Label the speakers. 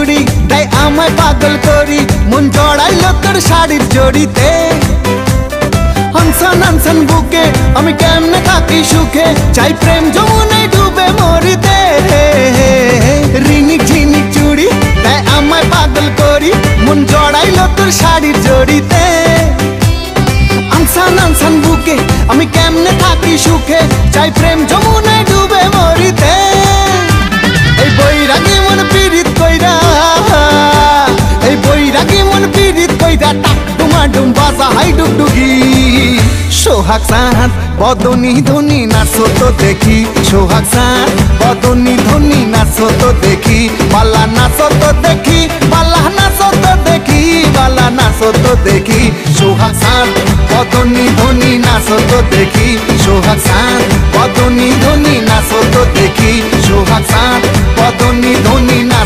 Speaker 1: চুড়ি তাই আমায় পাগল করি মন জড়াইল তোর শাড়ির জড়িতে হানসান হানসান বুকে আমি কেমনে থাকি সুখে চাই প্রেম যমুনায় ডুবে মরিতে রিনিক ঝিনিক চুড়ি তাই আমায় পাগল করি মন জড়াইল তোর শাড়ির জড়িতে হানসান হানসান বুকে আমি কেমনে থাকি সুখে চাই প্রেম যমুনায় ডুবে মরিতে এই বৈরাগী মন পীড়িত কইরা এই বৈরাগী মন পীড়িত কইরা টাক ডুমা ডুম বাজা হাই ডুগডুগি সোহাগ সাঁত বদনী ধনী নাচো তো দেখি সোহাগ সাঁত বদনী ধনী নাচো তো দেখি বালা নাচো তো দেখি বালা নাচো তো দেখি বালা নাচো তো দেখি সোহাগ সাঁত বদনী ধনী নাচো তো দেখি সোহাগ সাঁত বদনী ধনী নাচো তো দেখি সোহাগ সাঁত বদনী ধনী নাচো